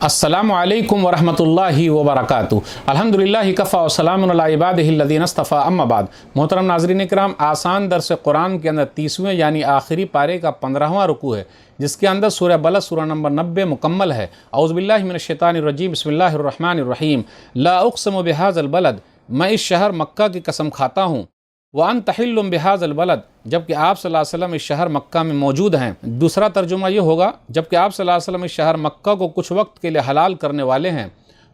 अस्सलामु अलैकुम वरहमतुल्लाहि वबरकातुहू। अल्हम्दुलिल्लाहि कफ़ा व सलामुन अला इबादिहिल्लज़ीना इस्तफ़ा अम्मा बाद। मोहतरम नाज़रीन किराम, आसान दर्स कुरान के अंदर 30वें यानी आखिरी पारे का 15वां रुकू है, जिसके अंदर सूरह बलद सूरह नंबर 90 मुकम्मल है। औज़ु बिल्लाहि मिनश्शैतानिर्रजीम, बिस्मिल्लाहिर्रहमानिर्रहीम। ला उक़्सिमु बिहाज़ल बलद, मैं इस शहर मक्का की कसम खाता हूँ। व अन्ता हिल्लुम बिहाज़ल बलद, जबकि आप सल्लल्लाहु अलैहि वसल्लम इस शहर मक्का में मौजूद हैं। दूसरा तर्जुमा ये होगा, जबकि आप सल्लल्लाहु अलैहि वसल्लम इस शहर मक्का को कुछ वक्त के लिए हलाल करने वाले हैं।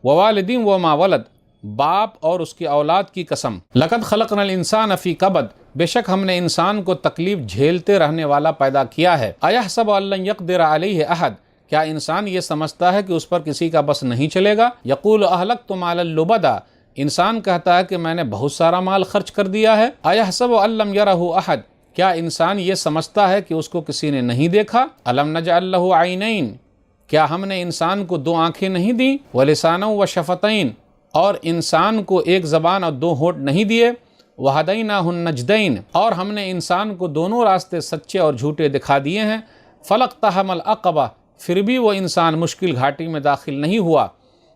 व वालिदिन व मा वलद, बाप और उसकी औलाद की कसम। लक़द ख़लक़नल इंसान फ़ी कबद, बेशक हमने इंसान को तकलीफ झेलते रहने वाला पैदा किया है। अयहसबु अल्लन यक़दिर अलैहि अहद, क्या इंसान ये समझता है कि उस पर किसी का बस नहीं चलेगा। यक़ूलु अहलक्तु मालन लुबदा, इंसान कहता है कि मैंने बहुत सारा माल खर्च कर दिया है। अयहसबु अल्लम यरहु अहद, क्या इंसान ये समझता है कि उसको किसी ने नहीं देखा। अलम नजअल लहु ऐनैन, क्या हमने इंसान को दो आंखें नहीं दी। व लिसानन व शफ़तैन, और इंसान को एक ज़बान और दो होंठ नहीं दिए। व हदैनाहुन नजदैन, और हमने इंसान को दोनों रास्ते सच्चे और झूठे दिखा दिए हैं। फलक़तहमल अक़बा, फिर भी वो इंसान मुश्किल घाटी में दाखिल नहीं हुआ।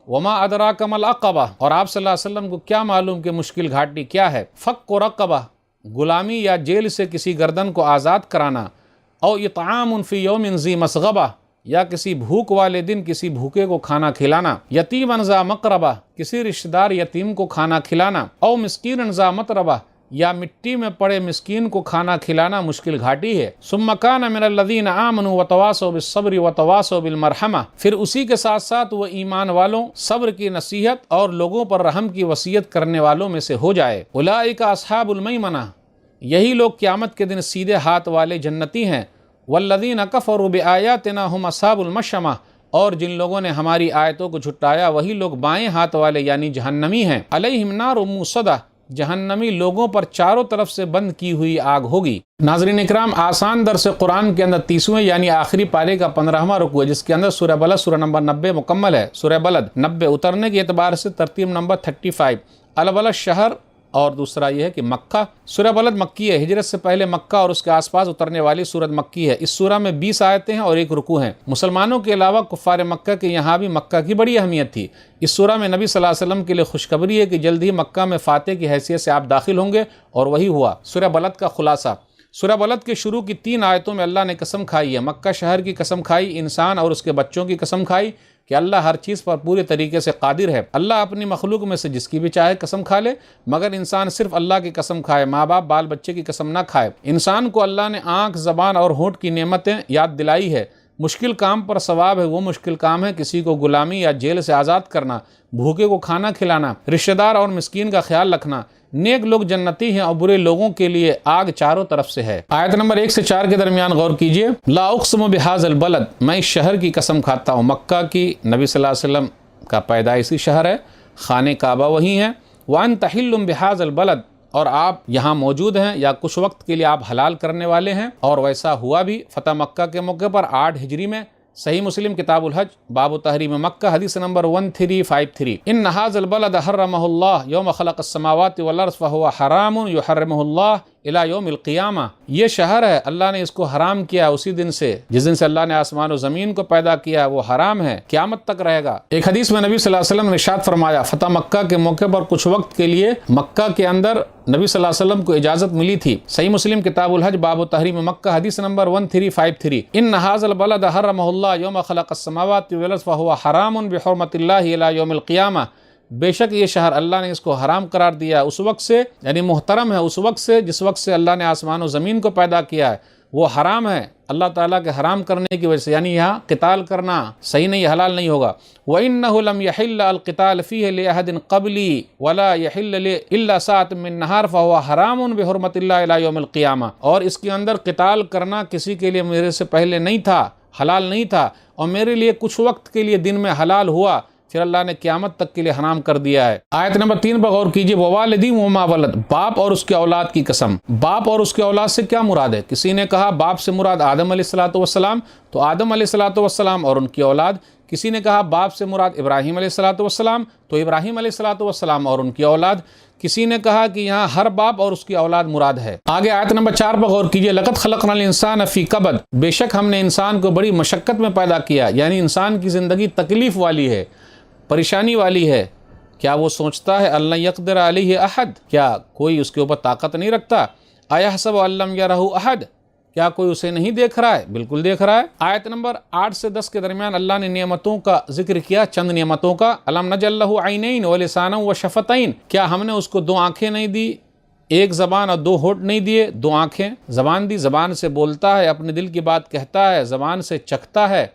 वमा अदराक मल अक़बा, और आप सल्लल्लाहु अलैहि वसल्लम को क्या मालूम कि मुश्किल घाटी क्या है। फ़क्कु रक़बा, गुलामी या जेल से किसी गर्दन को आज़ाद कराना। और इत्आमुन फ़ी यौमिन ज़ी मसग़बा, या किसी भूख वाले दिन किसी भूखे को खाना खिलाना। यतीमन ज़ा मक़रबा, किसी रिश्तेदार यतीम को खाना खिलाना। और मिस्कीनन ज़ा मतरबा, या मिट्टी में पड़े मिस्कीन को खाना खिलाना मुश्किल घाटी है। सुम्मा कान मिनल्लज़ीना आमनू व तवासौ बिस्सब्रि व तवासौ बिलमरहमा, फिर उसी के साथ साथ वो ईमान वालों, सब्र की नसीहत और लोगों पर रहम की वसीयत करने वालों में से हो जाए। उलाइका अस्हाबुल मैमना, यही लोग क़यामत के दिन सीधे हाथ वाले जन्नती हैं। वल्लज़ीना कफ़रू बिआयातिना हुम अस्हाबुल मशअमा, और जिन लोगों ने हमारी आयतों को झुटलाया वही लोग बाएं हाथ वाले यानी जहन्नमी हैं। अलैहिम नारुम मुसदा, जहन्नमी लोगों पर चारों तरफ से बंद की हुई आग होगी। नाज़रीन इकराम, आसान दर्स कुरान के अंदर 30वें यानी आखिरी पारे का 15वां रुकू है, जिसके अंदर सूरह बलद सूरह नंबर 90 मुकम्मल है। सूरह बलद 90 उतरने के एतबार से तरतीब नंबर 35। अल बलद शहर, और दूसरा यह है कि मक्का। सूरह बलद मक्की है, हिजरत से पहले मक्का और उसके आसपास उतरने वाली सूरत मक्की है। इस सूरह में 20 आयतें हैं और एक रुकू हैं। मुसलमानों के अलावा कुफ़ार मक्का के यहाँ भी मक्का की बड़ी अहमियत थी। इस सूरह में नबी सल्लल्लाहु अलैहि वसल्लम के लिए खुशखबरी है कि जल्द ही मक्का में फ़ातिह की हैसियत से आप दाखिल होंगे, और वही हुआ। सूरह बलद का खुलासा, सूरह बलद के शुरू की 3 आयतों में अल्लाह ने कसम खाई है। मक्का शहर की कसम खाई, इंसान और उसके बच्चों की कसम खाई कि अल्लाह हर चीज़ पर पूरे तरीके से कादिर है। अल्लाह अपनी मखलूक में से जिसकी भी चाहे कसम खा ले, मगर इंसान सिर्फ अल्लाह की कसम खाए, माँ बाप बाल बच्चे की कसम ना खाए। इंसान को अल्लाह ने आँख, ज़बान और होंठ की नेमतें याद दिलाई है। मुश्किल काम पर सवाब है, वो मुश्किल काम है किसी को गुलामी या जेल से आज़ाद करना, भूखे को खाना खिलाना, रिश्तेदार और मिस्कीन का ख्याल रखना। नेक लोग जन्नती हैं और बुरे लोगों के लिए आग चारों तरफ से है। आयत नंबर 1 से 4 के दरमियान गौर कीजिए। ला उक़्सिमु बिहाज़ल बलद, मैं इस शहर की कसम खाता हूँ। मक्का की नबी सल्लल्लाहु अलैहि वसल्लम का पैदाइशी शहर है, खाने काबा वही है। व अन्ता हिल्लुम बिहाज़ल बलद, और आप यहाँ मौजूद हैं या कुछ वक्त के लिए आप हलाल करने वाले हैं। और वैसा हुआ भी। फ़तह मक्का के मौके पर 8 हिजरी में सही मुस्लिम किताबुल हज बाब तहरीम मक्का हदीस नंबर 1353। इन हाज़ल बलद हर्रमहुल्लाह यौम खलक़स समावाति वल अर्ज़ फहुव हरामुन युहर्रिमुहुल्लाह इला यौमिल क़ियामा, ये शहर है अल्लाह ने इसको हराम किया उसी दिन से जिस दिन से अल्लाह ने आसमान और ज़मीन को पैदा किया, वो हराम है, क़यामत तक रहेगा। एक हदीस में नबी सल्लल्लाहु अलैहि वसल्लम ने इरशाद फरमाया, फ़तह मक्का के मौके पर कुछ वक्त के लिए मक्का के अंदर नबी सल्लल्लाहु अलैहि वसल्लम को इजाज़त मिली थी। सही मुस्लिम किताबुल हज बाब तहरीम मक्का हदीस नंबर 1353। इन हाज़ल बलद हर्रमहुल्लाह यौम खलक़स समावाति वल अर्ज़ फहुव हरामुन बिहुर्मतिल्लाहि इला यौमिल क़ियामा, बेशक ये शहर अल्लाह ने इसको हराम करार दिया उस वक्त से, यानी मुहतरम है उस वक्त से जिस वक्त से अल्लाह ने आसमान और ज़मीन को पैदा किया है, वो हराम है अल्लाह ताला के हराम करने की वजह से, यानी यहाँ क़िताल करना सही नहीं, हलाल नहीं होगा। व इन्नहु लम यहिल्ल अल क़िताल फ़ीहि लिअहदिन क़ब्ली वला यहिल्ल इल्ला साअतन मिन नहार फहुव हरामुन बिहुर्मतिल्लाहि इला यौमिल क़ियामा, और इसके अंदर क़िताल करना किसी के लिए मेरे से पहले नहीं था, हलाल नहीं था, और मेरे लिए कुछ वक्त के लिए दिन में हलाल हुआ, फिर अल्लाह ने क़यामत तक के लिए हराम कर दिया है। आयत नंबर 3 पर गौर कीजिए। ववालिदिन व मा वलद, बाप और उसके औलाद की कसम। बाप और उसके औलाद से क्या मुराद है। किसी ने कहा बाप से मुराद आदम अलैहिस्सलातु वस्सलाम, तो आदम अलैहिस्सलातु वस्सलाम और उनकी औलाद। किसी ने कहा बाप से मुराद इब्राहीम अलैहिस्सलातु वस्सलाम, तो इब्राहीम अलैहिस्सलातु वस्सलाम और उनकी औलाद। کسی نے کہا کہ یہاں ہر باپ اور اس کی اولاد مراد ہے۔ آگے آیت نمبر 4 پر غور کیجئے، لقد خلقنا الانسان فی کبد، بے شک ہم نے انسان کو بڑی مشقت میں پیدا کیا، یعنی انسان کی زندگی تکلیف والی ہے، پریشانی والی ہے۔ کیا وہ سوچتا ہے اللہ یقدر علیہ احد، کیا کوئی اس کے اوپر طاقت نہیں رکھتا؟ ایحسب ان لم یرہ احد، کیا کوئی اسے نہیں دیکھ رہا ہے؟ بالکل دیکھ رہا ہے۔ آیت نمبر 8 سے 10 کے درمیان اللہ نے نعمتوں کا ذکر کیا، چند نعمتوں کا۔ الم نجعل لہ عینین ولسانا وشفتین، کیا ہم نے اس کو 2 آنکھیں نہیں دی، ایک زبان اور 2 ہونٹ نہیں دیے؟ 2 آنکھیں، زبان دی، زبان سے بولتا ہے، اپنے دل کی بات کہتا ہے، زبان سے چکھتا ہے۔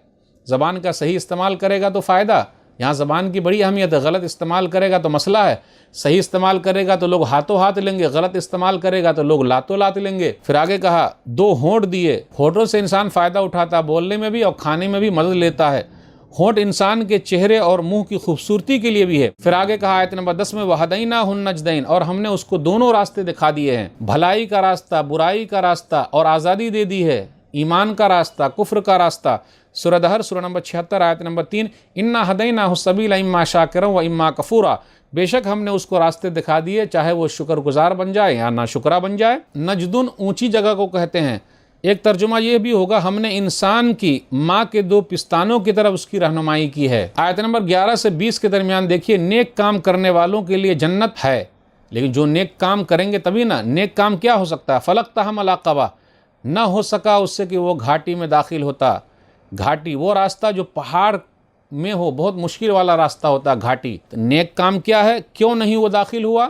زبان کا صحیح استعمال کرے گا تو فائدہ، یہاں زبان کی بڑی اہمیت ہے۔ غلط استعمال کرے گا تو مسئلہ ہے، صحیح استعمال کرے گا تو لوگ ہاتھوں ہاتھ لیں گے، غلط استعمال کرے گا تو لوگ لاتوں لات لیں گے۔ پھر آگے کہا 2 ہونٹ دیے، ہونٹوں سے انسان فائدہ اٹھاتا ہے، بولنے میں بھی اور کھانے میں بھی مدد لیتا ہے۔ ہونٹ انسان کے چہرے اور منہ کی خوبصورتی کے لیے بھی ہے۔ پھر آگے کہا آیت نمبر 10 میں وَهَدَيْنَاهُ النَّجْدَيْنِ، اور ہم نے اس کو دونوں راستے دکھا دیے ہیں، بھلائی کا راستہ، برائی کا راستہ، اور آزادی دے دی ہے، ایمان کا راستہ، کفر کا راستہ۔ سورہ دہر سورہ نمبر 76 آیت نمبر 3، اِنَّا هَدَيْنَاهُ السَّبِيلَ إِمَّا شَاكِرًا وَإِمَّا كَفُورًا، بے شک ہم نے اس کو راستے دکھا دیے، چاہے وہ شکر گزار بن جائے یا ناشکرا بن جائے۔ نجدن اونچی جگہ کو کہتے ہیں۔ ایک ترجمہ یہ بھی ہوگا ہم نے انسان کی ماں کے 2 پستانوں کی طرف اس کی رہنمائی کی ہے۔ آیت نمبر 11 سے 20 کے درمیان دیکھیے، نیک کام کرنے والوں کے لیے جنت ہے، لیکن جو نیک کام کریں گے تبھی نا۔ نیک کام کیا ہو سکتا ہے؟ فَلَقْتَحَمَ الْعَقَبَةَ، نہ ہو سکا اس سے کہ وہ گھاٹی میں داخل ہوتا۔ گھاٹی وہ راستہ جو پہاڑ میں ہو، بہت مشکل والا راستہ ہوتا ہے گھاٹی۔ تو نیک کام کیا ہے؟ کیوں نہیں وہ داخل ہوا؟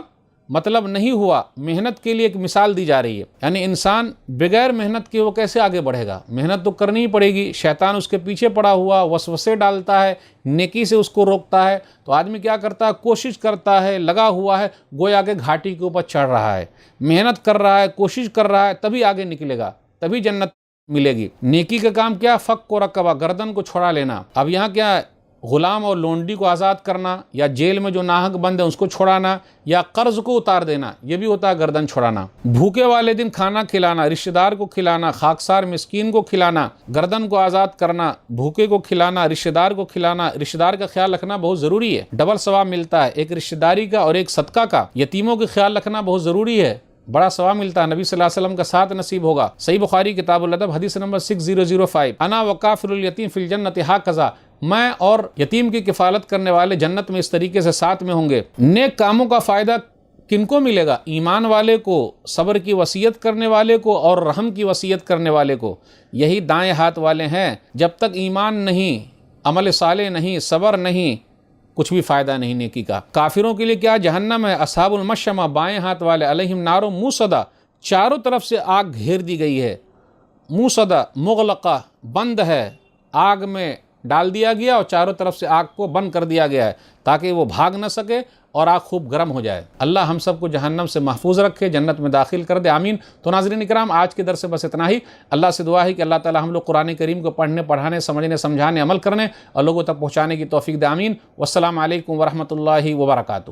مطلب نہیں ہوا، محنت کے لیے ایک مثال دی جا رہی ہے، یعنی انسان بغیر محنت کے وہ کیسے آگے بڑھے گا؟ محنت تو کرنی ہی پڑے گی۔ شیطان اس کے پیچھے پڑا ہوا، وسوسے ڈالتا ہے، نیکی سے اس کو روکتا ہے، تو آدمی کیا کرتا ہے؟ کوشش کرتا ہے، لگا ہوا ہے، گویا کہ گھاٹی کے اوپر چڑھ رہا ہے، محنت کر رہا ہے، کوشش کر رہا ہے، تبھی آگے نکلے گا، تبھی جنت ملے گی۔ نیکی کا کام کیا؟ فک و رقبہ، گردن کو چھڑا لینا۔ اب یہاں کیا ہے؟ غلام اور لونڈی کو آزاد کرنا، یا جیل میں جو ناحق بند ہے اس کو چھڑانا، یا قرض کو اتار دینا، یہ بھی ہوتا ہے گردن چھڑانا۔ بھوکے والے دن کھانا کھلانا، رشتہ دار کو کھلانا، خاکسار مسکین کو کھلانا، گردن کو آزاد کرنا، بھوکے کو کھلانا، رشتہ دار کو کھلانا۔ رشتہ دار کا خیال رکھنا بہت ضروری ہے، ڈبل ثواب ملتا ہے، ایک رشتہ داری کا اور ایک صدقہ کا۔ یتیموں کا خیال رکھنا بہت ضروری ہے، بڑا ثواب ملتا ہے، نبی صلی اللہ علیہ وسلم کا ساتھ نصیب ہوگا۔ صحیح بخاری کتاب الادب حدیث نمبر 6005، انا وکافر الیتیم فی الجنت ھکذا، میں اور یتیم کی کفالت کرنے والے جنت میں اس طریقے سے ساتھ میں ہوں گے۔ نیک کاموں کا فائدہ کن کو ملے گا؟ ایمان والے کو، صبر کی وصیت کرنے والے کو، اور رحم کی وصیت کرنے والے کو۔ یہی دائیں ہاتھ والے ہیں، جب تک ایمان نہیں، عمل صالح نہیں، صبر نہیں، کچھ بھی فائدہ نہیں نیکی کا۔ کافروں کے لیے کیا؟ جہنم ہے۔ اصحاب المشأمہ، بائیں ہاتھ والے، علیہم نار موصدہ، چاروں طرف سے آگ گھیر دی گئی ہے۔ موصدہ مغلقہ، بند ہے، آگ میں ڈال دیا گیا اور چاروں طرف سے آگ کو بند کر دیا گیا ہے تاکہ وہ بھاگ نہ سکے اور آگ خوب گرم ہو جائے۔ اللہ ہم سب کو جہنم سے محفوظ رکھے، جنت میں داخل کر دے، آمین۔ تو ناظرین اکرام، آج کے درس سے بس اتنا ہی۔ اللہ سے دعا ہے کہ اللہ تعالی ہم لوگ قرآن کریم کو پڑھنے، پڑھانے، سمجھنے، سمجھانے، عمل کرنے اور لوگوں تک پہنچانے کی توفیق دے، آمین۔ والسلام علیکم ورحمۃ اللہ وبرکاتہ۔